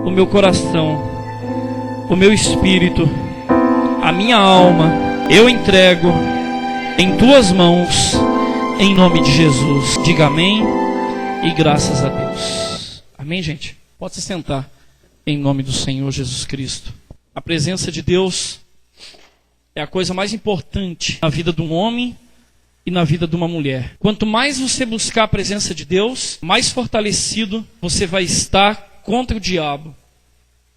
o meu coração, o meu espírito, a minha alma, eu entrego em tuas mãos, em nome de Jesus. Diga amém e graças a Deus. Amém, gente? Pode se sentar em nome do Senhor Jesus Cristo. A presença de Deus é a coisa mais importante na vida de um homem e na vida de uma mulher. Quanto mais você buscar a presença de Deus, mais fortalecido você vai estar contra o diabo.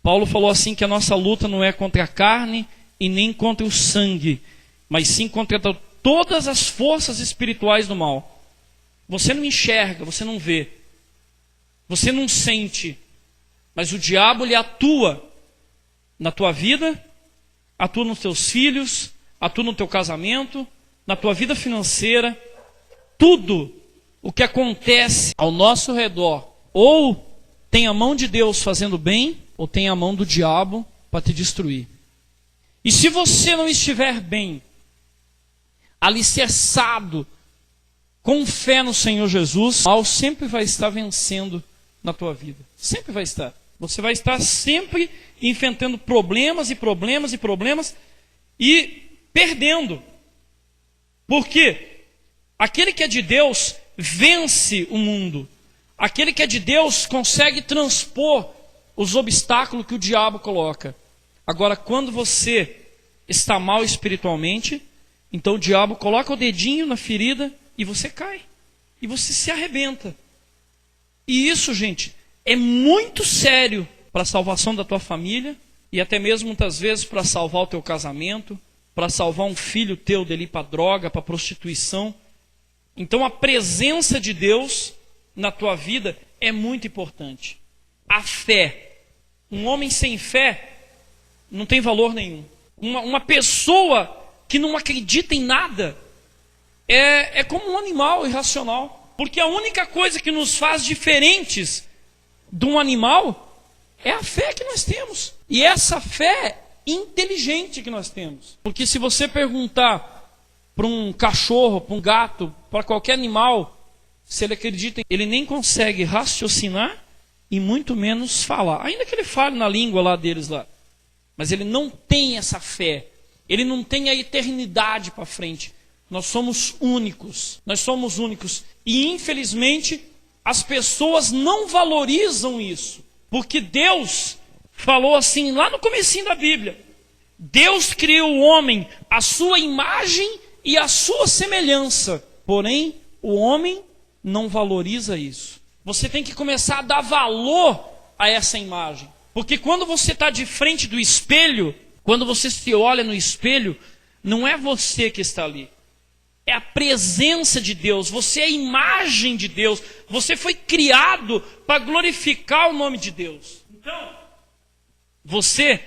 Paulo falou assim que a nossa luta não é contra a carne e nem contra o sangue, mas sim contra todas as forças espirituais do mal. Você não enxerga, você não vê, você não sente, mas o diabo ele atua na tua vida, atua nos teus filhos, atua no teu casamento, na tua vida financeira. Tudo o que acontece ao nosso redor, ou tem a mão de Deus fazendo bem, ou tem a mão do diabo para te destruir. E se você não estiver bem, alicerçado, com fé no Senhor Jesus, o mal sempre vai estar vencendo na tua vida. Sempre vai estar. Você vai estar sempre enfrentando problemas e problemas e problemas e perdendo. Porque aquele que é de Deus vence o mundo. Aquele que é de Deus consegue transpor os obstáculos que o diabo coloca. Agora, quando você está mal espiritualmente, então o diabo coloca o dedinho na ferida e você cai. E você se arrebenta. E isso, gente, é muito sério para a salvação da tua família e até mesmo muitas vezes para salvar o teu casamento, para salvar um filho teu dele para droga, para prostituição. Então a presença de Deus na tua vida é muito importante. A fé. Um homem sem fé não tem valor nenhum. Uma pessoa que não acredita em nada é como um animal irracional. Porque a única coisa que nos faz diferentes de um animal é a fé que nós temos. E essa fé inteligente que nós temos. Porque se você perguntar para um cachorro, para um gato, para qualquer animal, se ele acredita, ele nem consegue raciocinar e muito menos falar. Ainda que ele fale na língua lá deles lá. Mas ele não tem essa fé. Ele não tem a eternidade para frente. Nós somos únicos. Nós somos únicos. E infelizmente as pessoas não valorizam isso. Porque Deus falou assim lá no comecinho da Bíblia. Deus criou o homem à sua imagem e à sua semelhança. Porém, o homem não valoriza isso. Você tem que começar a dar valor a essa imagem. Porque quando você está de frente do espelho, quando você se olha no espelho, não é você que está ali. É a presença de Deus. Você é a imagem de Deus. Você foi criado para glorificar o nome de Deus. Então, você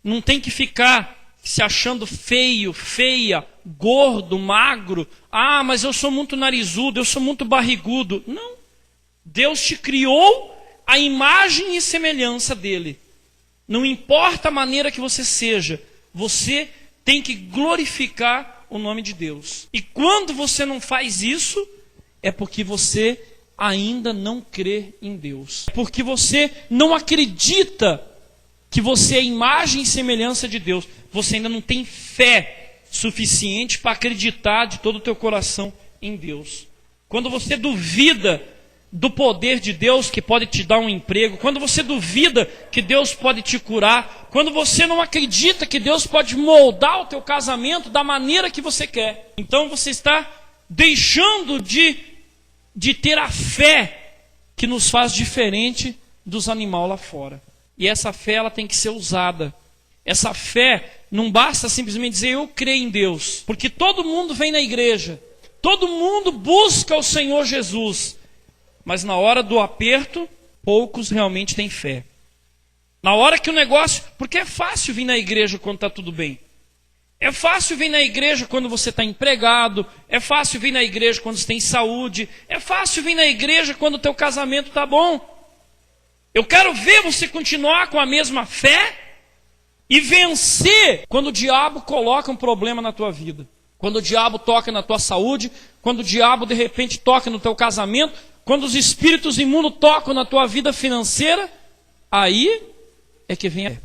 não tem que ficar se achando feio, feia, gordo, magro. Ah, mas eu sou muito narigudo, eu sou muito barrigudo. Não. Deus te criou a imagem e semelhança dele. Não importa a maneira que você seja, você tem que glorificar o nome de Deus. E quando você não faz isso, é porque você ainda não crê em Deus. É porque você não acredita que você é imagem e semelhança de Deus. Você ainda não tem fé suficiente para acreditar de todo o teu coração em Deus. Quando você duvida do poder de Deus que pode te dar um emprego, quando você duvida que Deus pode te curar, quando você não acredita que Deus pode moldar o teu casamento da maneira que você quer, então você está deixando de ter a fé que nos faz diferente dos animais lá fora. E essa fé ela tem que ser usada. Essa fé não basta simplesmente dizer eu creio em Deus, porque todo mundo vem na igreja, todo mundo busca o Senhor Jesus, mas na hora do aperto, poucos realmente têm fé. Na hora que o negócio... Porque é fácil vir na igreja quando está tudo bem. É fácil vir na igreja quando você está empregado. É fácil vir na igreja quando você tem saúde. É fácil vir na igreja quando o teu casamento está bom. Eu quero ver você continuar com a mesma fé e vencer quando o diabo coloca um problema na tua vida. Quando o diabo toca na tua saúde. Quando o diabo de repente toca no teu casamento. Quando os espíritos imundos tocam na tua vida financeira, aí é que vem a fé.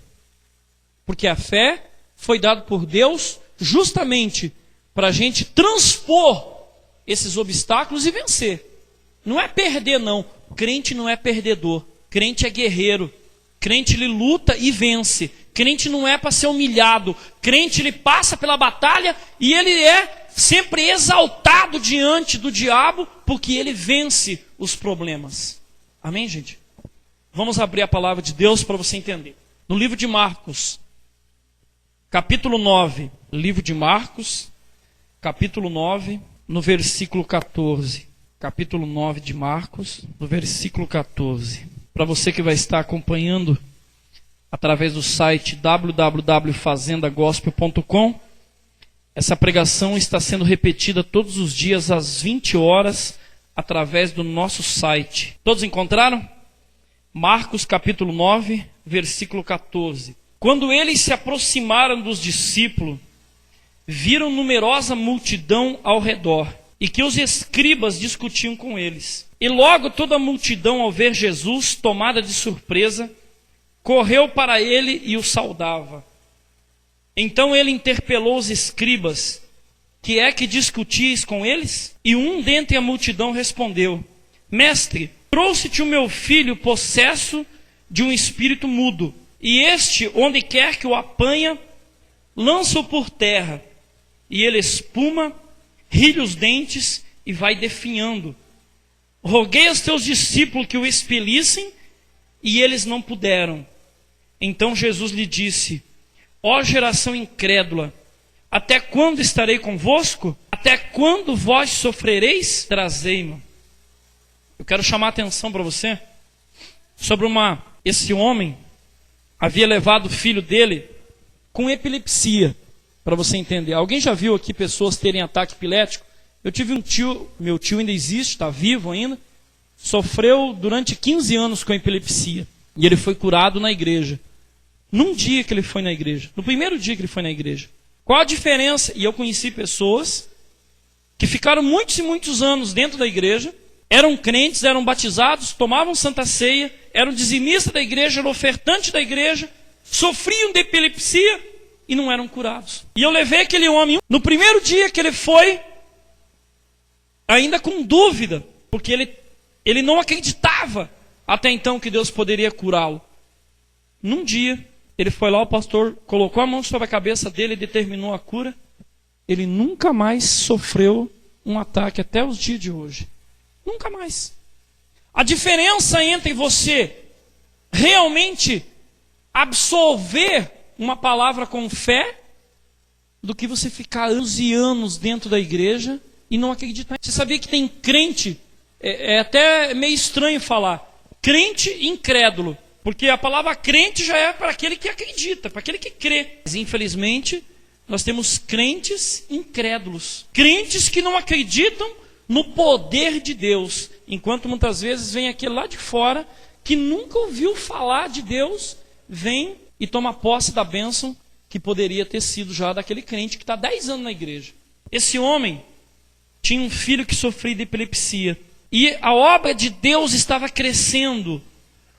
Porque a fé foi dada por Deus justamente para a gente transpor esses obstáculos e vencer. Não é perder, não. Crente não é perdedor. Crente é guerreiro. Crente, ele luta e vence. Crente não é para ser humilhado. Crente, ele passa pela batalha e ele é sempre exaltado diante do diabo, porque ele vence os problemas. Amém, gente? Vamos abrir a palavra de Deus para você entender. No livro de Marcos, capítulo 9. Livro de Marcos, capítulo 9, no versículo 14. Capítulo 9 de Marcos, no versículo 14. Para você que vai estar acompanhando através do site www.fazendagospel.com, essa pregação está sendo repetida todos os dias às 20 horas através do nosso site. Todos encontraram? Marcos capítulo 9, versículo 14. Quando eles se aproximaram dos discípulos, viram numerosa multidão ao redor, e que os escribas discutiam com eles. E logo toda a multidão, ao ver Jesus, tomada de surpresa, correu para ele e o saudava. Então ele interpelou os escribas: que é que discutis com eles? E um dentre a multidão respondeu: Mestre, trouxe-te o meu filho possesso de um espírito mudo, e este, onde quer que o apanha, lança-o por terra, e ele espuma, ri os dentes e vai definhando. Roguei aos teus discípulos que o expelissem, e eles não puderam. Então Jesus lhe disse: Ó geração incrédula, até quando estarei convosco? Até quando vós sofrereis? Trazei-mo. Eu quero chamar a atenção para você sobre esse homem havia levado o filho dele com epilepsia, para você entender. Alguém já viu aqui pessoas terem ataque epilético? Eu tive um tio, meu tio ainda existe, está vivo ainda, sofreu durante 15 anos com epilepsia, e ele foi curado na igreja. Num dia que ele foi na igreja, no primeiro dia que ele foi na igreja. Qual a diferença? E eu conheci pessoas que ficaram muitos e muitos anos dentro da igreja, eram crentes, eram batizados, tomavam santa ceia, eram dizimistas da igreja, eram ofertantes da igreja, sofriam de epilepsia e não eram curados. E eu levei aquele homem, no primeiro dia que ele foi, ainda com dúvida, porque ele não acreditava até então que Deus poderia curá-lo. Num dia, ele foi lá, o pastor colocou a mão sobre a cabeça dele e determinou a cura. Ele nunca mais sofreu um ataque até os dias de hoje. Nunca mais. A diferença entre você realmente absorver uma palavra com fé do que você ficar anos e anos dentro da igreja e não acreditar. Você sabia que tem crente, é até meio estranho falar, crente incrédulo, porque a palavra crente já é para aquele que acredita, para aquele que crê. Mas infelizmente nós temos crentes incrédulos, crentes que não acreditam no poder de Deus, enquanto muitas vezes vem aquele lá de fora que nunca ouviu falar de Deus, vem e toma posse da bênção que poderia ter sido já daquele crente que está 10 anos na igreja. Esse homem tinha um filho que sofria de epilepsia, e a obra de Deus estava crescendo.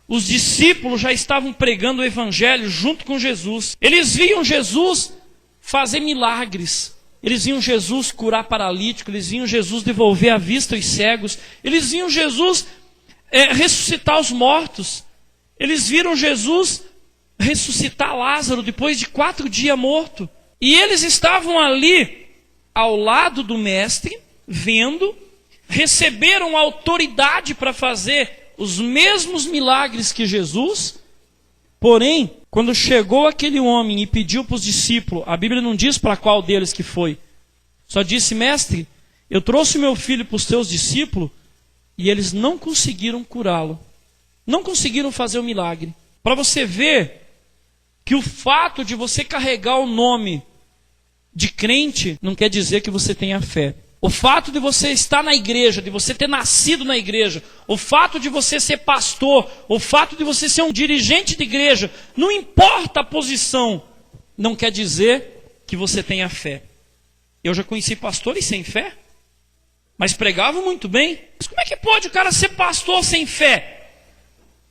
Os discípulos já estavam pregando o evangelho junto com Jesus. Eles viam Jesus fazer milagres. Eles viam Jesus curar paralítico, eles viam Jesus devolver a vista aos cegos, eles viam Jesus ressuscitar os mortos, eles viram Jesus ressuscitar Lázaro depois de 4 dias morto. E eles estavam ali ao lado do mestre, vendo, receberam autoridade para fazer os mesmos milagres que Jesus. Porém, quando chegou aquele homem e pediu para os discípulos, a Bíblia não diz para qual deles que foi, só disse: Mestre, eu trouxe meu filho para os teus discípulos e eles não conseguiram curá-lo, não conseguiram fazer o milagre. Para você ver que o fato de você carregar o nome de crente não quer dizer que você tenha fé. O fato de você estar na igreja, de você ter nascido na igreja, o fato de você ser pastor, o fato de você ser um dirigente de igreja, não importa a posição, não quer dizer que você tenha fé. Eu já conheci pastores sem fé, mas pregavam muito bem. Mas como é que pode o cara ser pastor sem fé?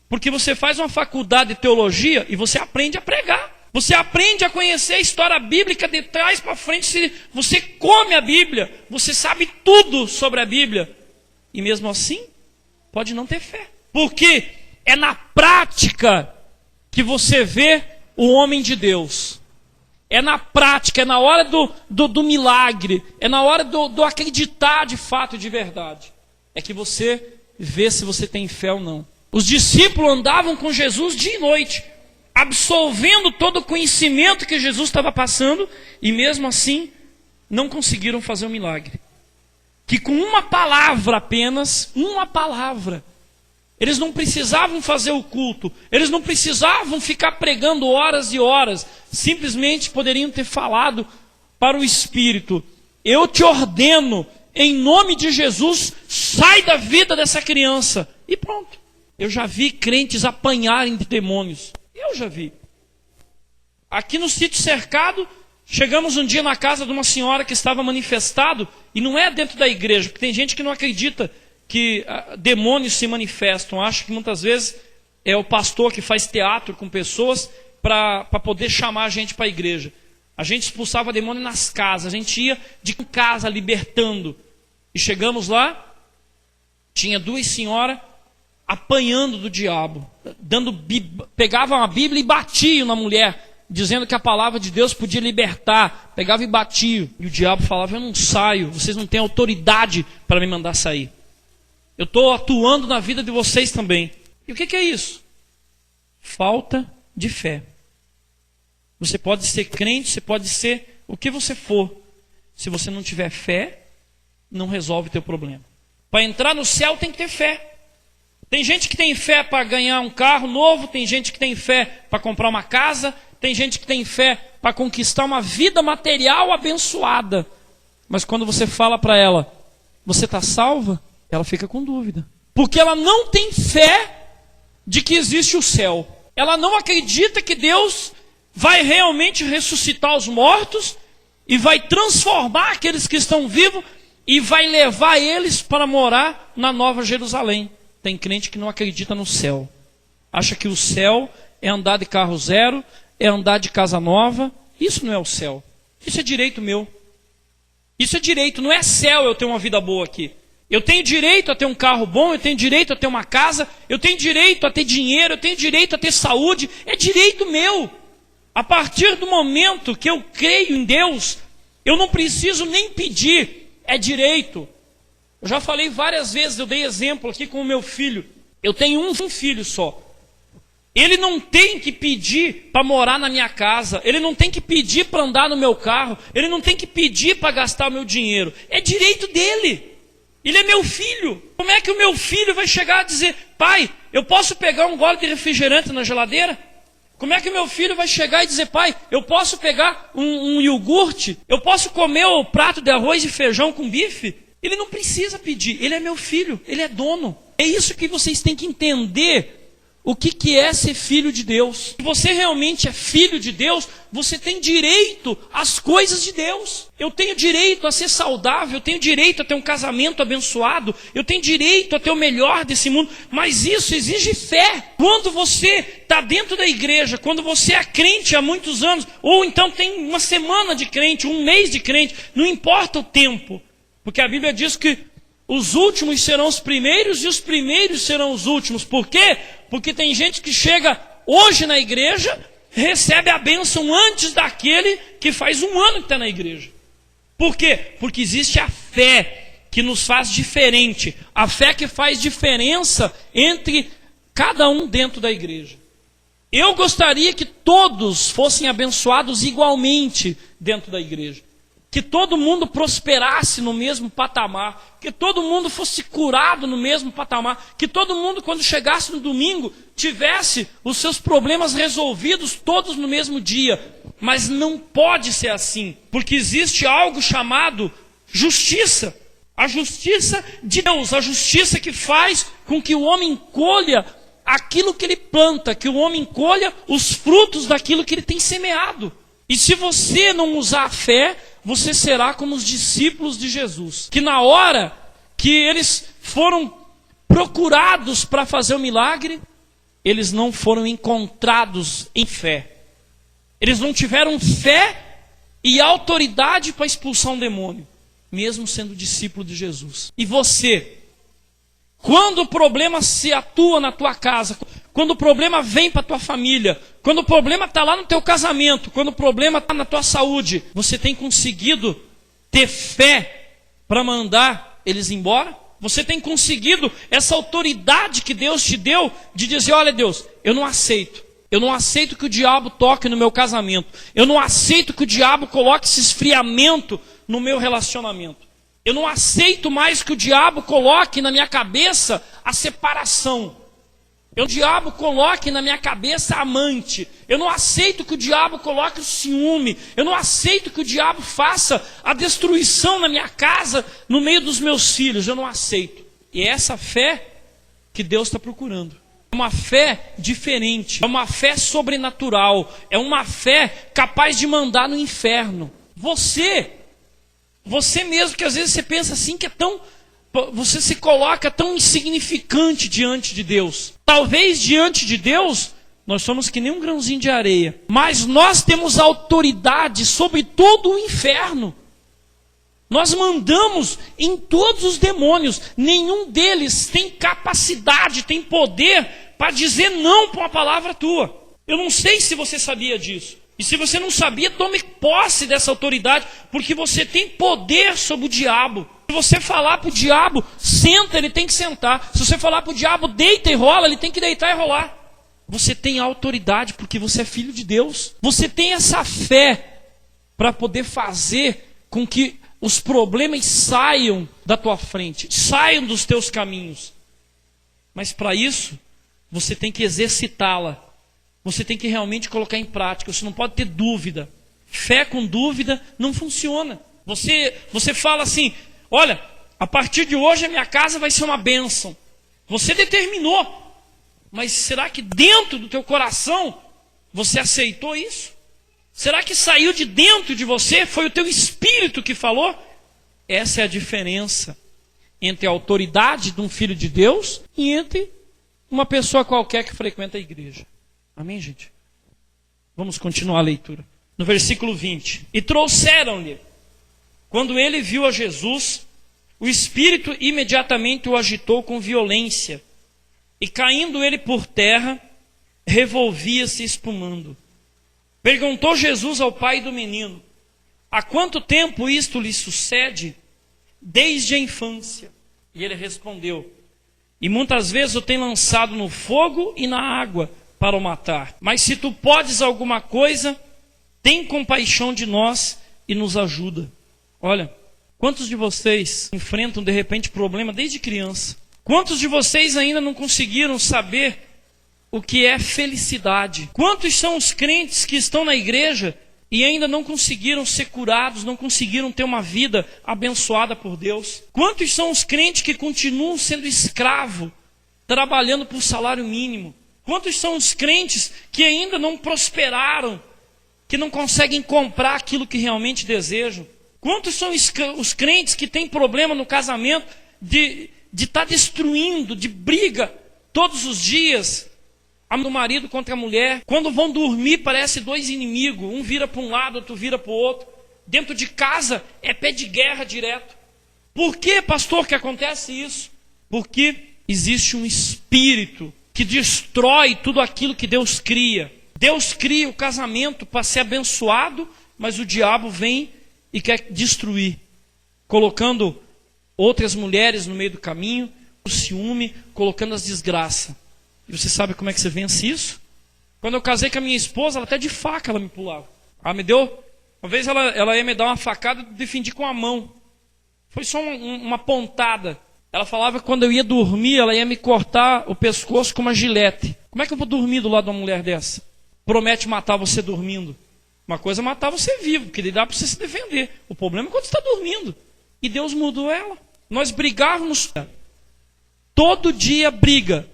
Porque você faz uma faculdade de teologia e você aprende a pregar. Você aprende a conhecer a história bíblica de trás para frente. Você come a Bíblia, você sabe tudo sobre a Bíblia. E mesmo assim, pode não ter fé. Porque é na prática que você vê o homem de Deus. É na prática, é na hora do milagre, é na hora do acreditar de fato e de verdade. É que você vê se você tem fé ou não. Os discípulos andavam com Jesus dia e noite, absorvendo todo o conhecimento que Jesus estava passando, e mesmo assim não conseguiram fazer um milagre. Que com uma palavra apenas, uma palavra, eles não precisavam fazer o culto, eles não precisavam ficar pregando horas e horas, simplesmente poderiam ter falado para o Espírito: eu te ordeno, em nome de Jesus, sai da vida dessa criança. E pronto. Eu já vi crentes apanharem de demônios. Eu já vi. Aqui no sítio cercado, chegamos um dia na casa de uma senhora que estava manifestado, e não é dentro da igreja, porque tem gente que não acredita que demônios se manifestam. Acho que muitas vezes é o pastor que faz teatro com pessoas para poder chamar a gente para a igreja. A gente expulsava demônio nas casas, a gente ia de casa libertando. E chegamos lá, tinha duas senhoras apanhando do diabo, pegavam a Bíblia e batiam na mulher, dizendo que a palavra de Deus podia libertar. Pegava e batia. E o diabo falava: eu não saio, vocês não têm autoridade para me mandar sair. Eu estou atuando na vida de vocês também. E o que é isso? Falta de fé. Você pode ser crente, você pode ser o que você for. Se você não tiver fé, não resolve o teu problema. Para entrar no céu tem que ter fé. Tem gente que tem fé para ganhar um carro novo, tem gente que tem fé para comprar uma casa, tem gente que tem fé para conquistar uma vida material abençoada. Mas quando você fala para ela: você está salva? Ela fica com dúvida. Porque ela não tem fé de que existe o céu. Ela não acredita que Deus vai realmente ressuscitar os mortos e vai transformar aqueles que estão vivos e vai levar eles para morar na Nova Jerusalém. Tem crente que não acredita no céu. Acha que o céu é andar de carro zero, é andar de casa nova. Isso não é o céu. Isso é direito meu. Isso é direito, não é céu eu ter uma vida boa aqui. Eu tenho direito a ter um carro bom, eu tenho direito a ter uma casa, eu tenho direito a ter dinheiro, eu tenho direito a ter saúde. É direito meu. A partir do momento que eu creio em Deus, eu não preciso nem pedir, é direito. Eu já falei várias vezes, eu dei exemplo aqui com o meu filho. Eu tenho um filho só. Ele não tem que pedir para morar na minha casa, ele não tem que pedir para andar no meu carro, ele não tem que pedir para gastar o meu dinheiro. É direito dele. Ele é meu filho. Como é que o meu filho vai chegar a dizer: pai, eu posso pegar um gole de refrigerante na geladeira? Como é que o meu filho vai chegar e dizer: pai, eu posso pegar um iogurte? Eu posso comer o prato de arroz e feijão com bife? Ele não precisa pedir, ele é meu filho, ele é dono. É isso que vocês têm que entender. O que é ser filho de Deus? Se você realmente é filho de Deus, você tem direito às coisas de Deus. Eu tenho direito a ser saudável, eu tenho direito a ter um casamento abençoado, eu tenho direito a ter o melhor desse mundo, mas isso exige fé. Quando você está dentro da igreja, quando você é crente há muitos anos, ou então tem uma semana de crente, um mês de crente, não importa o tempo, porque a Bíblia diz que os últimos serão os primeiros e os primeiros serão os últimos. Por quê? Porque tem gente que chega hoje na igreja, recebe a bênção antes daquele que faz um ano que está na igreja. Por quê? Porque existe a fé que nos faz diferente. A fé que faz diferença entre cada um dentro da igreja. Eu gostaria que todos fossem abençoados igualmente dentro da igreja. Que todo mundo prosperasse no mesmo patamar, que todo mundo fosse curado no mesmo patamar, que todo mundo, quando chegasse no domingo, tivesse os seus problemas resolvidos todos no mesmo dia. Mas não pode ser assim, porque existe algo chamado justiça. A justiça de Deus, a justiça que faz com que o homem colha aquilo que ele planta, que o homem colha os frutos daquilo que ele tem semeado. E se você não usar a fé, você será como os discípulos de Jesus, que na hora que eles foram procurados para fazer o milagre, eles não foram encontrados em fé. Eles não tiveram fé e autoridade para expulsar um demônio, mesmo sendo discípulo de Jesus. E você, quando o problema se atua na tua casa, quando o problema vem para a tua família, quando o problema está lá no teu casamento, quando o problema está na tua saúde, você tem conseguido ter fé para mandar eles embora? Você tem conseguido essa autoridade que Deus te deu de dizer, olha Deus, eu não aceito que o diabo toque no meu casamento, eu não aceito que o diabo coloque esse esfriamento no meu relacionamento, eu não aceito mais que o diabo coloque na minha cabeça a separação, o diabo coloque na minha cabeça a amante, eu não aceito que o diabo coloque o ciúme, eu não aceito que o diabo faça a destruição na minha casa, no meio dos meus filhos, eu não aceito. E é essa fé que Deus está procurando. É uma fé diferente, é uma fé sobrenatural, é uma fé capaz de mandar no inferno. Você mesmo, que às vezes você pensa assim, que é tão... Você se coloca tão insignificante diante de Deus. Talvez diante de Deus, nós somos que nem um grãozinho de areia. Mas nós temos autoridade sobre todo o inferno. Nós mandamos em todos os demônios. Nenhum deles tem capacidade, tem poder para dizer não para uma palavra tua. Eu não sei se você sabia disso. E se você não sabia, tome posse dessa autoridade, porque você tem poder sobre o diabo. Se você falar para o diabo, senta, ele tem que sentar. Se você falar para o diabo, deita e rola, ele tem que deitar e rolar. Você tem autoridade porque você é filho de Deus. Você tem essa fé para poder fazer com que os problemas saiam da tua frente, saiam dos teus caminhos. Mas para isso, você tem que exercitá-la. Você tem que realmente colocar em prática. Você não pode ter dúvida. Fé com dúvida não funciona. Você fala assim, olha, a partir de hoje a minha casa vai ser uma bênção. Você determinou. Mas será que dentro do teu coração você aceitou isso? Será que saiu de dentro de você? Foi o teu espírito que falou? Essa é a diferença entre a autoridade de um filho de Deus e entre uma pessoa qualquer que frequenta a igreja. Amém, gente? Vamos continuar a leitura. No versículo 20. E trouxeram-lhe. Quando ele viu a Jesus, o espírito imediatamente o agitou com violência. E caindo ele por terra, revolvia-se espumando. Perguntou Jesus ao pai do menino: há quanto tempo isto lhe sucede? Desde a infância. E ele respondeu: e muitas vezes o tem lançado no fogo e na água para o matar. Mas se tu podes alguma coisa, tem compaixão de nós e nos ajuda. Olha, quantos de vocês enfrentam de repente problema desde criança? Quantos de vocês ainda não conseguiram saber o que é felicidade? Quantos são os crentes que estão na igreja e ainda não conseguiram ser curados, não conseguiram ter uma vida abençoada por Deus? Quantos são os crentes que continuam sendo escravos, trabalhando por salário mínimo? Quantos são os crentes que ainda não prosperaram, que não conseguem comprar aquilo que realmente desejam? Quantos são os crentes que têm problema no casamento de estar destruindo, de briga todos os dias, do marido contra a mulher? Quando vão dormir parece dois inimigos, um vira para um lado, outro vira para o outro. Dentro de casa é pé de guerra direto. Por que, pastor, que acontece isso? Porque existe um espírito que destrói tudo aquilo que Deus cria. Deus cria o casamento para ser abençoado, mas o diabo vem e quer destruir, colocando outras mulheres no meio do caminho, o ciúme, colocando as desgraças. E você sabe como é que você vence isso? Quando eu casei com a minha esposa, ela até de faca ela me pulava. Ela me deu, uma vez ela ia me dar uma facada, eu defendi com a mão. Foi só uma pontada. Ela falava que quando eu ia dormir, ela ia me cortar o pescoço com uma gilete. Como é que eu vou dormir do lado de uma mulher dessa? Promete matar você dormindo. Uma coisa é matar você vivo, porque dá para você se defender. O problema é quando você está dormindo. E Deus mudou ela. Nós brigávamos todo dia, briga.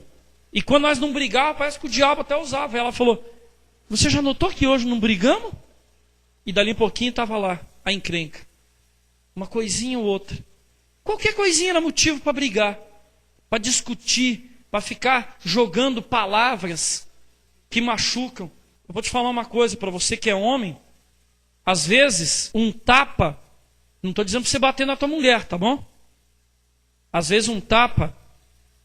E quando nós não brigávamos, parece que o diabo até usava. Ela falou: você já notou que hoje não brigamos? E dali um pouquinho estava lá a encrenca. Uma coisinha ou outra. Qualquer coisinha era motivo para brigar, para discutir, para ficar jogando palavras que machucam. Eu vou te falar uma coisa, para você que é homem, às vezes um tapa, não estou dizendo para você bater na tua mulher, tá bom? Às vezes um tapa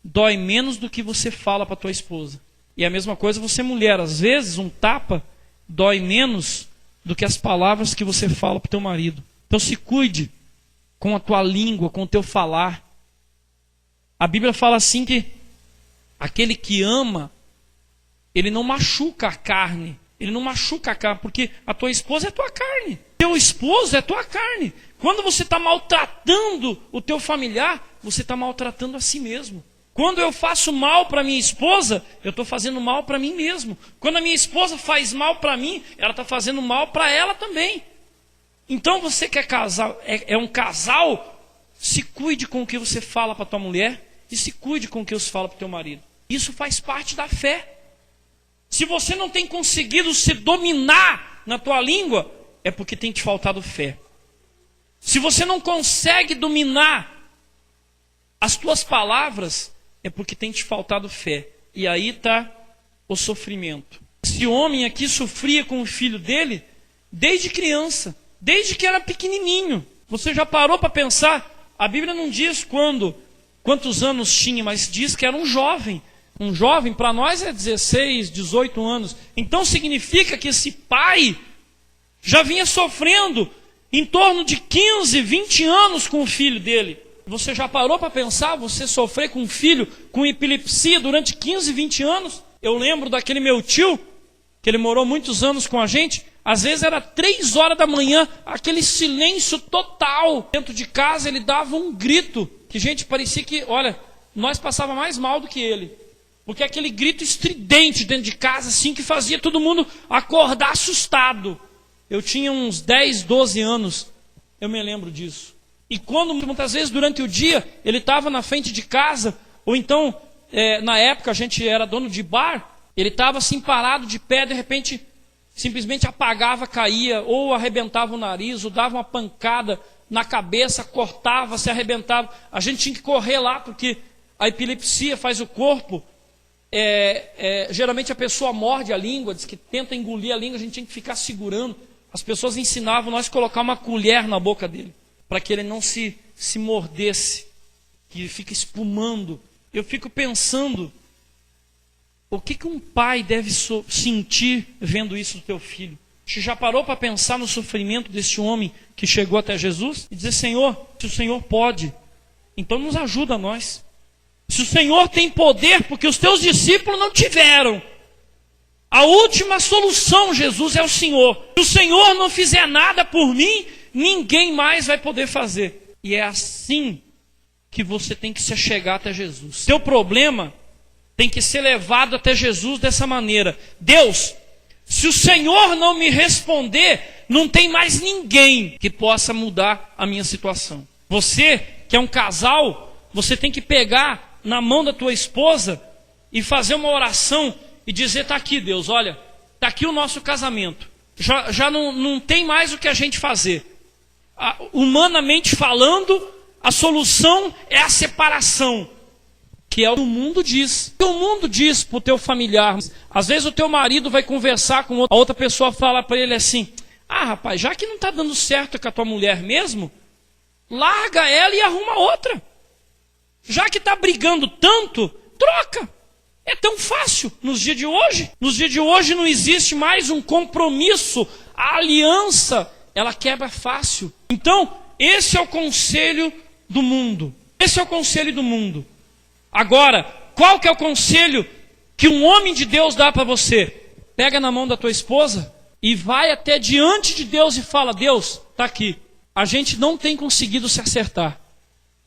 dói menos do que você fala para tua esposa. E a mesma coisa você mulher, às vezes um tapa dói menos do que as palavras que você fala para o teu marido. Então se cuide com a tua língua, com o teu falar. A Bíblia fala assim que aquele que ama, ele não machuca a carne. Ele não machuca a carne, porque a tua esposa é tua carne. Teu esposo é tua carne. Quando você está maltratando o teu familiar, você está maltratando a si mesmo. Quando eu faço mal para minha esposa, eu estou fazendo mal para mim mesmo. Quando a minha esposa faz mal para mim, ela está fazendo mal para ela também. Então você que é casal, é um casal, se cuide com o que você fala para tua mulher e se cuide com o que você fala para o teu marido. Isso faz parte da fé. Se você não tem conseguido se dominar na tua língua, é porque tem te faltado fé. Se você não consegue dominar as tuas palavras, é porque tem te faltado fé. E aí está o sofrimento. Esse homem aqui sofria com o filho dele desde criança, desde que era pequenininho. Você já parou para pensar? A Bíblia não diz quantos anos tinha, mas diz que era um jovem. Um jovem, para nós, é 16, 18 anos. Então significa que esse pai já vinha sofrendo em torno de 15, 20 anos com o filho dele. Você já parou para pensar, você sofrer com um filho com epilepsia durante 15, 20 anos? Eu lembro daquele meu tio, que ele morou muitos anos com a gente. Às vezes era 3 horas da manhã, aquele silêncio total. Dentro de casa ele dava um grito, que gente, parecia que, olha, nós passava mais mal do que ele. Porque aquele grito estridente dentro de casa, assim, que fazia todo mundo acordar assustado. Eu tinha uns 10, 12 anos, eu me lembro disso. E quando, muitas vezes, durante o dia, ele estava na frente de casa, ou então, na época a gente era dono de bar, ele estava assim parado de pé, de repente, simplesmente apagava, caía, ou arrebentava o nariz, ou dava uma pancada na cabeça, cortava, se arrebentava. A gente tinha que correr lá, porque a epilepsia faz o corpo... geralmente a pessoa morde a língua, diz que tenta engolir a língua, a gente tinha que ficar segurando. As pessoas ensinavam nós a colocar uma colher na boca dele, para que ele não se mordesse, que ele fica espumando. Eu fico pensando, o que um pai deve sentir vendo isso do teu filho? Você já parou para pensar no sofrimento desse homem que chegou até Jesus? E dizer, Senhor, se o Senhor pode, então nos ajuda a nós. Se o Senhor tem poder, porque os teus discípulos não tiveram. A última solução, Jesus, é o Senhor. Se o Senhor não fizer nada por mim, ninguém mais vai poder fazer. E é assim que você tem que se achegar até Jesus. Seu problema tem que ser levado até Jesus dessa maneira. Deus, se o Senhor não me responder, não tem mais ninguém que possa mudar a minha situação. Você, que é um casal, você tem que pegar na mão da tua esposa e fazer uma oração e dizer, está aqui Deus, olha, está aqui o nosso casamento, já não tem mais o que a gente fazer. Humanamente falando, a solução é a separação, que é o que o mundo diz. O que o mundo diz para o teu familiar. Às vezes o teu marido vai conversar com a outra pessoa, fala para ele assim, rapaz, já que não está dando certo com a tua mulher mesmo, larga ela e arruma outra. Já que está brigando tanto, troca. É tão fácil nos dias de hoje. Nos dias de hoje não existe mais um compromisso. A aliança, ela quebra fácil. Então, esse é o conselho do mundo. Esse é o conselho do mundo. Agora, qual que é o conselho que um homem de Deus dá para você? Pega na mão da tua esposa e vai até diante de Deus e fala, Deus, está aqui. A gente não tem conseguido se acertar.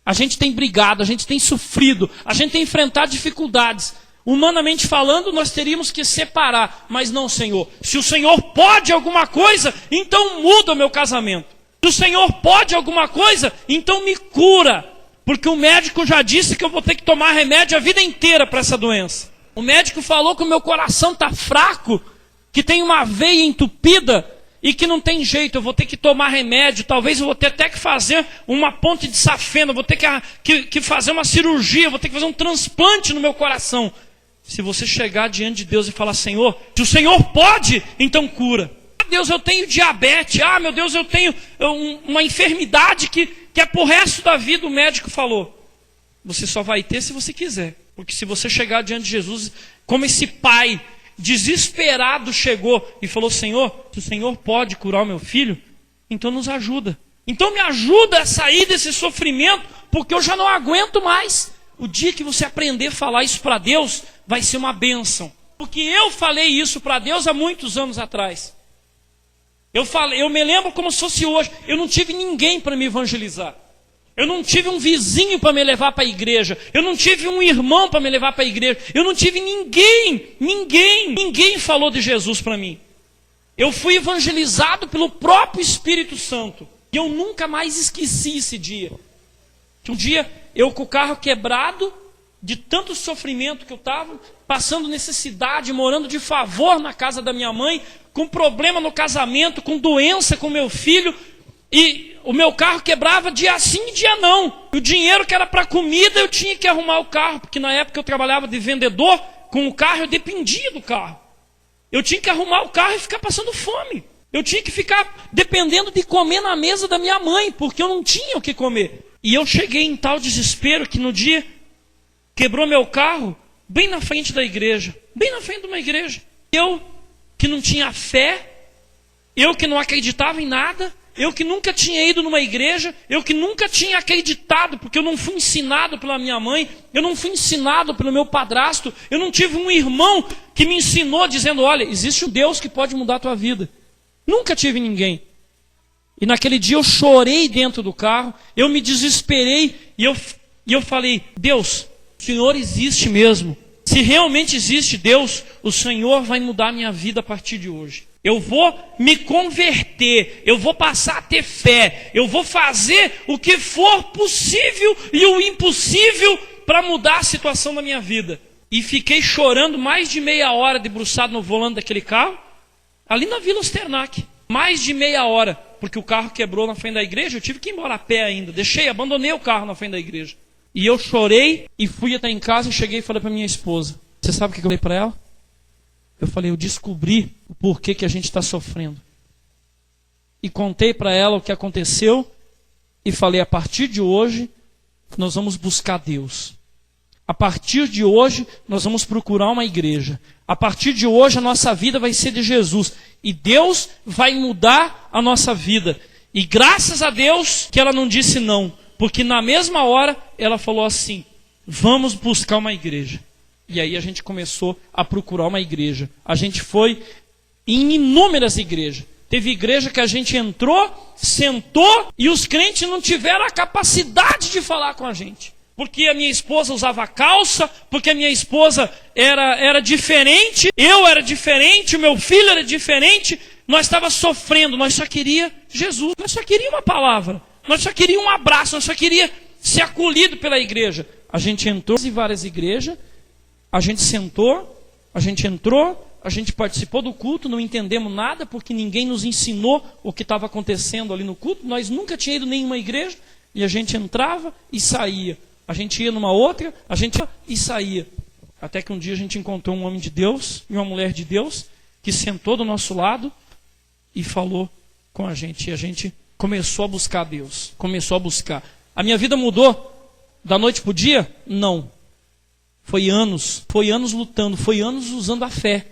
A gente tem brigado, a gente tem sofrido, a gente tem enfrentado dificuldades. Humanamente falando, nós teríamos que separar. Mas não, Senhor. Se o Senhor pode alguma coisa, então muda o meu casamento. Se o Senhor pode alguma coisa, então me cura. Porque o médico já disse que eu vou ter que tomar remédio a vida inteira para essa doença. O médico falou que o meu coração está fraco, que tem uma veia entupida, e que não tem jeito, eu vou ter que tomar remédio, talvez eu vou ter até que fazer uma ponte de safena, eu vou ter que fazer uma cirurgia, eu vou ter que fazer um transplante no meu coração. Se você chegar diante de Deus e falar, Senhor, se o Senhor pode, então cura. Ah, Deus, eu tenho diabetes, ah, meu Deus, eu tenho uma enfermidade que é pro resto da vida, o médico falou. Você só vai ter se você quiser, porque se você chegar diante de Jesus, como esse pai desesperado chegou e falou, Senhor, se o Senhor pode curar o meu filho, então nos ajuda. Então me ajuda a sair desse sofrimento, porque eu já não aguento mais. O dia que você aprender a falar isso para Deus, vai ser uma bênção. Porque eu falei isso para Deus há muitos anos atrás. Eu me lembro como se fosse hoje. Eu não tive ninguém para me evangelizar. Eu não tive um vizinho para me levar para a igreja. Eu não tive um irmão para me levar para a igreja. Eu não tive ninguém falou de Jesus para mim. Eu fui evangelizado pelo próprio Espírito Santo. E eu nunca mais esqueci esse dia. Um dia, eu com o carro quebrado, de tanto sofrimento que eu estava, passando necessidade, morando de favor na casa da minha mãe, com problema no casamento, com doença com meu filho, e o meu carro quebrava dia sim e dia não. O dinheiro que era para comida, eu tinha que arrumar o carro, porque na época eu trabalhava de vendedor, com o carro eu dependia do carro. Eu tinha que arrumar o carro e ficar passando fome. Eu tinha que ficar dependendo de comer na mesa da minha mãe, porque eu não tinha o que comer. E eu cheguei em tal desespero que no dia quebrou meu carro bem na frente da igreja. Bem na frente de uma igreja. Eu que não tinha fé, eu que não acreditava em nada, eu que nunca tinha ido numa igreja, eu que nunca tinha acreditado, porque eu não fui ensinado pela minha mãe, eu não fui ensinado pelo meu padrasto, eu não tive um irmão que me ensinou dizendo, olha, existe um Deus que pode mudar a tua vida. Nunca tive ninguém. E naquele dia eu chorei dentro do carro, eu me desesperei e eu falei, Deus, o Senhor existe mesmo. Se realmente existe Deus, o Senhor vai mudar a minha vida a partir de hoje. Eu vou me converter, eu vou passar a ter fé, eu vou fazer o que for possível e o impossível para mudar a situação da minha vida. E fiquei chorando mais de meia hora debruçado no volante daquele carro, ali na Vila Osternac. Mais de meia hora, porque o carro quebrou na frente da igreja, eu tive que ir embora a pé ainda. Abandonei o carro na frente da igreja. E eu chorei e fui até em casa e cheguei e falei para minha esposa. Você sabe o que eu falei para ela? Eu falei, eu descobri o porquê que a gente está sofrendo. E contei para ela o que aconteceu e falei, a partir de hoje, nós vamos buscar Deus. A partir de hoje, nós vamos procurar uma igreja. A partir de hoje, a nossa vida vai ser de Jesus. E Deus vai mudar a nossa vida. E graças a Deus que ela não disse não. Porque na mesma hora, ela falou assim, vamos buscar uma igreja. E aí a gente começou a procurar uma igreja. A gente foi em inúmeras igrejas. Teve igreja que a gente entrou, sentou, e os crentes não tiveram a capacidade de falar com a gente. Porque a minha esposa usava calça, porque a minha esposa era diferente, eu era diferente, o meu filho era diferente, nós estávamos sofrendo, nós só queríamos Jesus, nós só queríamos uma palavra, nós só queríamos um abraço, nós só queríamos ser acolhido pela igreja. A gente entrou em várias igrejas, a gente sentou, a gente entrou, a gente participou do culto, não entendemos nada, porque ninguém nos ensinou o que estava acontecendo ali no culto, nós nunca tínhamos ido em nenhuma igreja, e a gente entrava e saía. A gente ia numa outra, a gente ia e saía. Até que um dia a gente encontrou um homem de Deus e uma mulher de Deus que sentou do nosso lado e falou com a gente. E a gente começou a buscar Deus. Começou a buscar. A minha vida mudou da noite para o dia? Não. Foi anos lutando, foi anos usando a fé.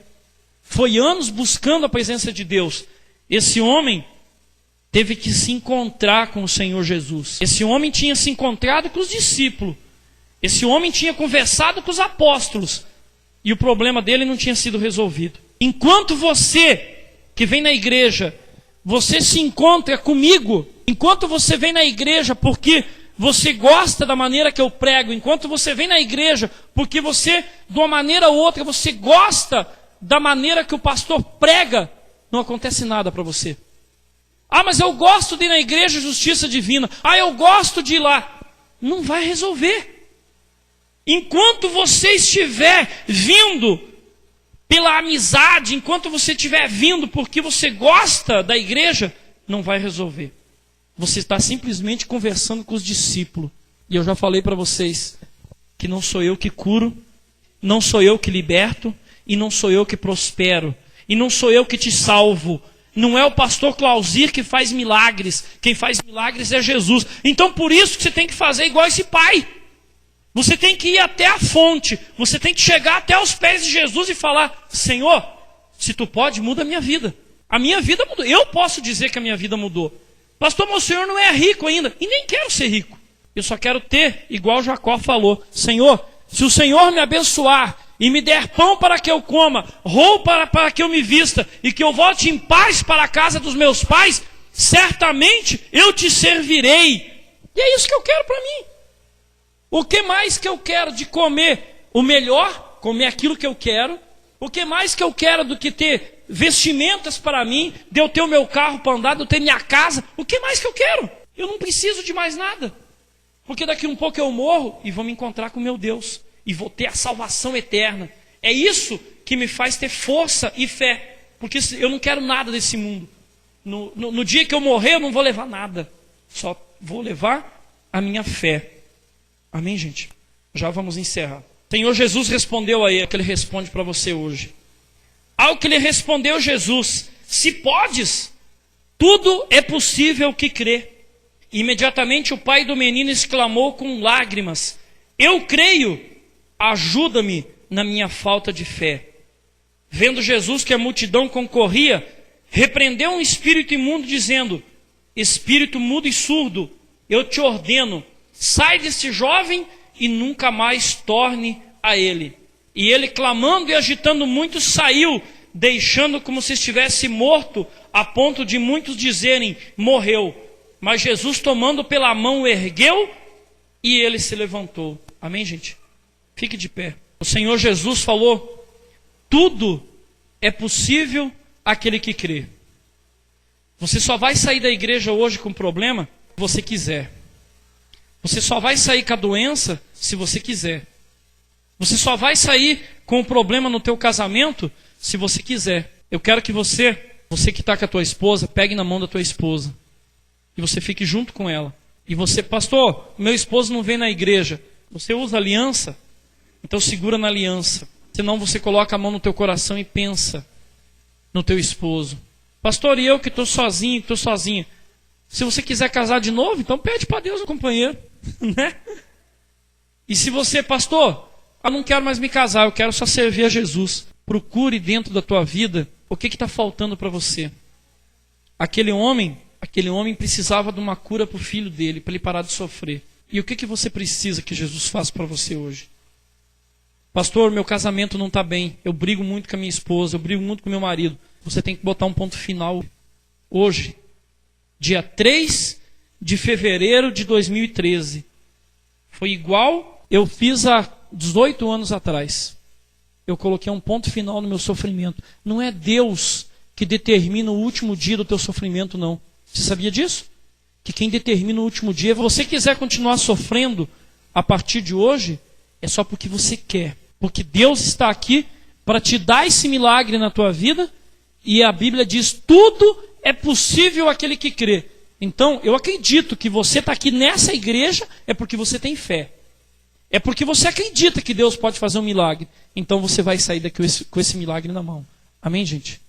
Foi anos buscando a presença de Deus. Esse homem teve que se encontrar com o Senhor Jesus. Esse homem tinha se encontrado com os discípulos. Esse homem tinha conversado com os apóstolos. E o problema dele não tinha sido resolvido. Enquanto você, que vem na igreja, você se encontra comigo, enquanto você vem na igreja porque você gosta da maneira que eu prego, enquanto você vem na igreja porque você, de uma maneira ou outra, você gosta da maneira que o pastor prega, não acontece nada para você. Ah, mas eu gosto de ir na igreja Justiça Divina. Ah, eu gosto de ir lá. Não vai resolver. Enquanto você estiver vindo pela amizade, enquanto você estiver vindo porque você gosta da igreja, não vai resolver. Você está simplesmente conversando com os discípulos. E eu já falei para vocês que não sou eu que curo, não sou eu que liberto, e não sou eu que prospero, e não sou eu que te salvo. Não é o pastor Clausir que faz milagres. Quem faz milagres é Jesus. Então por isso que você tem que fazer igual esse pai. Você tem que ir até a fonte. Você tem que chegar até os pés de Jesus e falar: Senhor, se tu pode, muda a minha vida. A minha vida mudou. Eu posso dizer que a minha vida mudou. Pastor, mas o senhor não é rico ainda. E nem quero ser rico. Eu só quero ter, igual Jacó falou: Senhor, se o Senhor me abençoar e me der pão para que eu coma, roupa para que eu me vista, e que eu volte em paz para a casa dos meus pais, certamente eu te servirei. E é isso que eu quero para mim. O que mais que eu quero de comer o melhor, comer aquilo que eu quero? O que mais que eu quero do que ter vestimentas para mim, de eu ter o meu carro para andar, de eu ter minha casa? O que mais que eu quero? Eu não preciso de mais nada. Porque daqui um pouco eu morro e vou me encontrar com meu Deus. E vou ter a salvação eterna. É isso que me faz ter força e fé. Porque eu não quero nada desse mundo. No dia que eu morrer, eu não vou levar nada. Só vou levar a minha fé. Amém, gente? Já vamos encerrar. Senhor Jesus respondeu a ele o que ele responde para você hoje. Ao que lhe respondeu Jesus: se podes, tudo é possível que crê. Imediatamente o pai do menino exclamou com lágrimas: eu creio, ajuda-me na minha falta de fé. Vendo Jesus que a multidão concorria, repreendeu um espírito imundo, dizendo: espírito mudo e surdo, eu te ordeno, sai deste jovem e nunca mais torne a ele. E ele, clamando e agitando muito, saiu, deixando como se estivesse morto, a ponto de muitos dizerem: morreu. Mas Jesus, tomando pela mão, o ergueu e ele se levantou. Amém, gente? Fique de pé. O Senhor Jesus falou: tudo é possível àquele que crê. Você só vai sair da igreja hoje com problema se você quiser. Você só vai sair com a doença se você quiser. Você só vai sair com o problema no teu casamento se você quiser. Eu quero que você que está com a tua esposa, pegue na mão da tua esposa. E você fique junto com ela. E você: pastor, meu esposo não vem na igreja. Você usa aliança? Então segura na aliança. Senão você coloca a mão no teu coração e pensa no teu esposo. Pastor, e eu que estou sozinho, que estou sozinha. Se você quiser casar de novo, então pede para Deus um companheiro. Né? E se você: pastor, eu não quero mais me casar, eu quero só servir a Jesus. Procure dentro da tua vida o que está faltando para você. Aquele homem precisava de uma cura para o filho dele, para ele parar de sofrer. E o que você precisa que Jesus faça para você hoje? Pastor, meu casamento não está bem, eu brigo muito com a minha esposa, eu brigo muito com meu marido. Você tem que botar um ponto final hoje, dia 3 de fevereiro de 2013. Foi igual eu fiz há 18 anos atrás. Eu coloquei um ponto final no meu sofrimento. Não é Deus que determina o último dia do teu sofrimento, não. Você sabia disso? Que quem determina o último dia, se você quiser continuar sofrendo a partir de hoje, é só porque você quer. Porque Deus está aqui para te dar esse milagre na tua vida. E a Bíblia diz: tudo é possível àquele que crê. Então, eu acredito que você está aqui nessa igreja é porque você tem fé. É porque você acredita que Deus pode fazer um milagre. Então você vai sair daqui com esse milagre na mão. Amém, gente?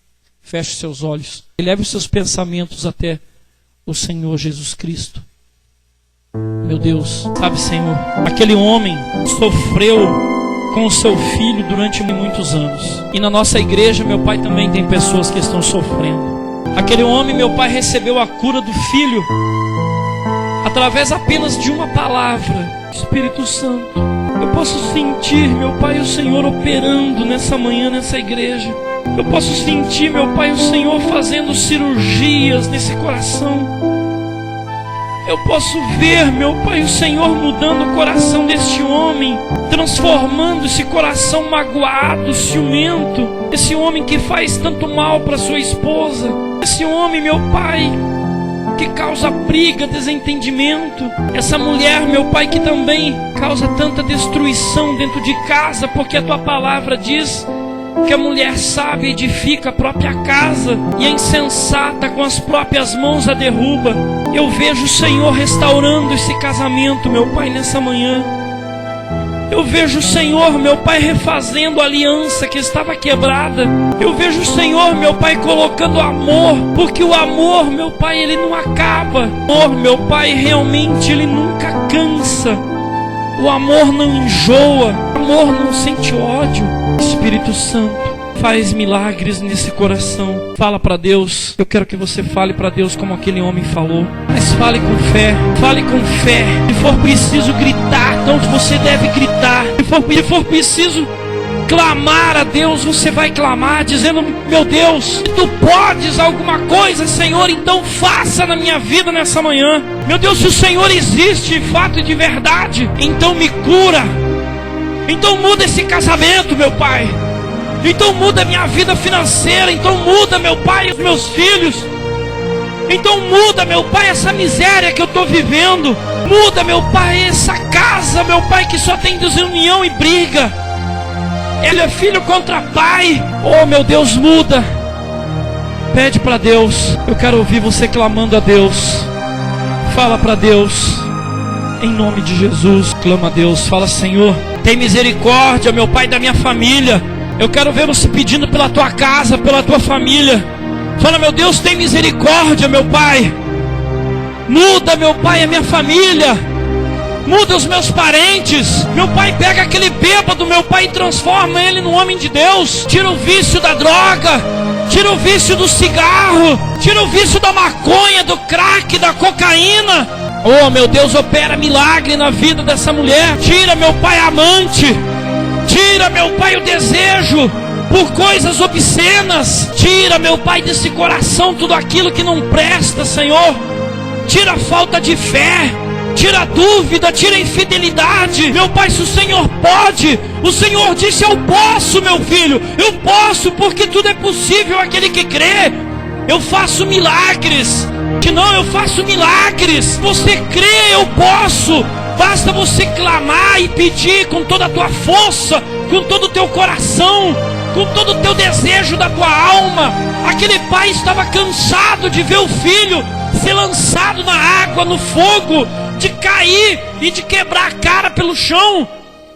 Feche os seus olhos. E leve os seus pensamentos até o Senhor Jesus Cristo. Meu Deus, sabe, Senhor, aquele homem sofreu com o seu filho durante muitos anos. E na nossa igreja, meu Pai, também tem pessoas que estão sofrendo. Aquele homem, meu Pai, recebeu a cura do filho através apenas de uma palavra. Espírito Santo, eu posso sentir, meu Pai, o Senhor operando nessa manhã, nessa igreja. Eu posso sentir, meu Pai, o Senhor fazendo cirurgias nesse coração. Eu posso ver, meu Pai, o Senhor mudando o coração deste homem, transformando esse coração magoado, ciumento, esse homem que faz tanto mal para sua esposa, esse homem, meu Pai, que causa briga, desentendimento, essa mulher, meu Pai, que também causa tanta destruição dentro de casa, porque a Tua palavra diz Que a mulher sábia edifica a própria casa e a insensata com as próprias mãos a derruba. Eu vejo o Senhor restaurando esse casamento, meu Pai, nessa manhã. Eu vejo o Senhor, meu Pai, refazendo a aliança que estava quebrada. Eu vejo o Senhor, meu Pai, colocando amor, porque o amor, meu Pai, ele não acaba. O amor, meu Pai, realmente ele nunca cansa. O amor não enjoa, o amor não sente ódio. Espírito Santo, faz milagres nesse coração. Fala para Deus. Eu quero que você fale para Deus como aquele homem falou. Mas fale com fé. Fale com fé. Se for preciso gritar, então você deve gritar. Se for preciso clamar a Deus, você vai clamar, dizendo: meu Deus, se tu podes alguma coisa, Senhor, então faça na minha vida nessa manhã. Meu Deus, se o Senhor existe de fato e de verdade, então me cura. Então muda esse casamento, meu Pai. Então muda a minha vida financeira. Então muda, meu Pai, os meus filhos. Então muda, meu Pai, essa miséria que eu estou vivendo. Muda, meu Pai, essa casa, meu Pai, que só tem desunião e briga. Ele é filho contra pai. Oh, meu Deus, muda. Pede para Deus. Eu quero ouvir você clamando a Deus. Fala para Deus. Em nome de Jesus, clama a Deus. Fala: Senhor, tem misericórdia, meu Pai, da minha família. Eu quero ver você pedindo pela tua casa, pela tua família. Fala: meu Deus, tem misericórdia, meu Pai. Muda, meu Pai, a minha família. Muda os meus parentes. Meu Pai, pega aquele bêbado, meu Pai, e transforma ele num homem de Deus. Tira o vício da droga. Tira o vício do cigarro. Tira o vício da maconha, do crack, da cocaína. Oh, meu Deus, opera milagre na vida dessa mulher. Tira, meu Pai, a amante. Tira, meu Pai, o desejo por coisas obscenas. Tira, meu Pai, desse coração tudo aquilo que não presta, Senhor. Tira a falta de fé. Tira a dúvida, tira a infidelidade. Meu Pai, se o Senhor pode, o Senhor disse: eu posso, meu filho. Eu posso, porque tudo é possível aquele que crê. Eu faço milagres. Que não, eu faço milagres. Você crê, eu posso. Basta você clamar e pedir com toda a tua força, com todo o teu coração, com todo o teu desejo da tua alma. Aquele pai estava cansado de ver o filho ser lançado na água, no fogo, de cair e de quebrar a cara pelo chão.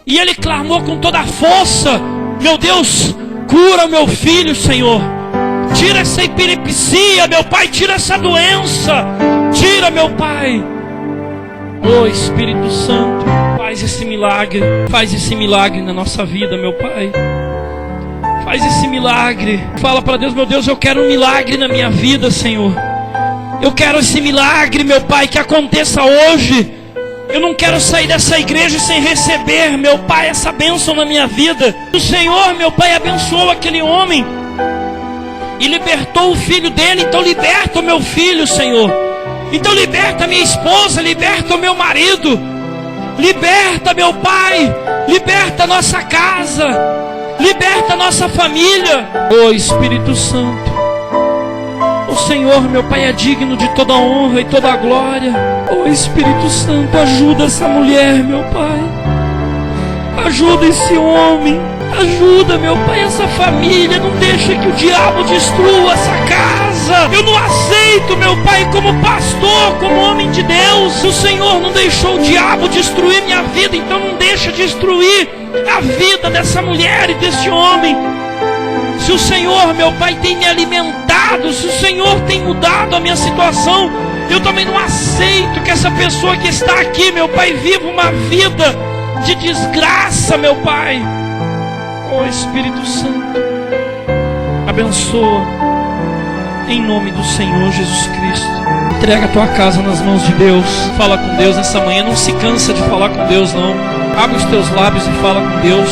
E ele clamou com toda a força: meu Deus, cura o meu filho, Senhor. Tira essa epilepsia, meu Pai, tira essa doença. Tira, meu Pai. Oh, Espírito Santo, faz esse milagre. Faz esse milagre na nossa vida, meu Pai. Faz esse milagre. Fala para Deus: meu Deus, eu quero um milagre na minha vida, Senhor. Eu quero esse milagre, meu Pai, que aconteça hoje. Eu não quero sair dessa igreja sem receber, meu Pai, essa bênção na minha vida. O Senhor, meu Pai, abençoou aquele homem e libertou o filho dele. Então liberta o meu filho, Senhor. Então liberta a minha esposa, liberta o meu marido. Liberta, meu Pai. Liberta a nossa casa. Liberta a nossa família. Oh, Espírito Santo, o Senhor, meu Pai, é digno de toda honra e toda glória. Oh, Espírito Santo, ajuda essa mulher, meu Pai. Ajuda esse homem. Ajuda, meu Pai, essa família. Não deixa que o diabo destrua essa casa. Eu não aceito, meu Pai, como pastor, como homem de Deus. O Senhor não deixou o diabo destruir minha vida, então não deixa destruir a vida dessa mulher e desse homem. Se o Senhor, meu Pai, tem me alimentado, se o Senhor tem mudado a minha situação, eu também não aceito que essa pessoa que está aqui, meu Pai, viva uma vida de desgraça, meu Pai. Oh, Espírito Santo, abençoa em nome do Senhor Jesus Cristo. Entrega a tua casa nas mãos de Deus. Fala com Deus nessa manhã. Não se cansa de falar com Deus, não. Abre os teus lábios e fala com Deus.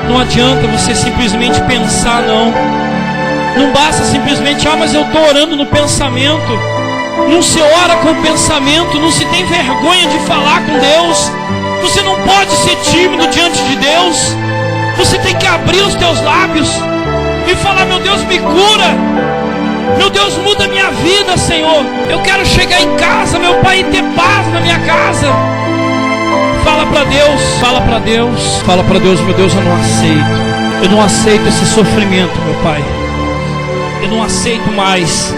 Não adianta você simplesmente pensar, não. Não basta simplesmente: mas eu estou orando no pensamento. Não se ora com o pensamento. Não se tem vergonha de falar com Deus. Você não pode ser tímido diante de Deus. Você tem que abrir os teus lábios e falar: meu Deus, me cura. Meu Deus, muda a minha vida, Senhor. Eu quero chegar em casa, meu Pai, e ter paz na minha casa. Fala para Deus, fala para Deus, fala para Deus: meu Deus, eu não aceito. Eu não aceito esse sofrimento, meu Pai. Eu não aceito mais.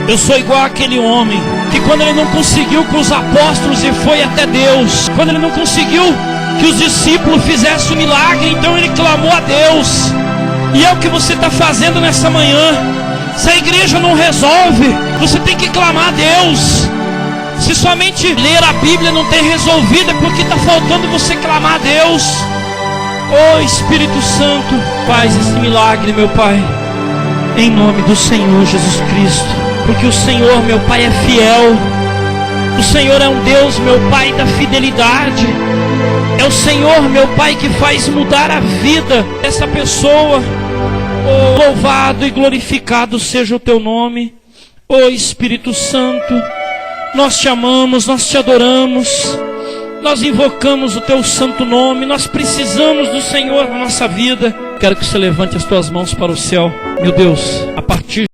Eu sou igual àquele homem que quando ele não conseguiu com os apóstolos e foi até Deus, quando ele não conseguiu que os discípulos fizessem um milagre, então ele clamou a Deus. E é o que você está fazendo nessa manhã. Se a igreja não resolve, você tem que clamar a Deus. Se somente ler a Bíblia não tem resolvido, é porque está faltando você clamar a Deus. Oh Espírito Santo, faz esse milagre, meu Pai, em nome do Senhor Jesus Cristo. Porque o Senhor, meu Pai, é fiel. O Senhor é um Deus, meu Pai, da fidelidade. É o Senhor, meu Pai, que faz mudar a vida dessa pessoa. Oh, louvado e glorificado seja o Teu nome. Oh Espírito Santo, nós te amamos, nós te adoramos. Nós invocamos o Teu santo nome. Nós precisamos do Senhor na nossa vida. Quero que você levante as Tuas mãos para o céu. Meu Deus, a partir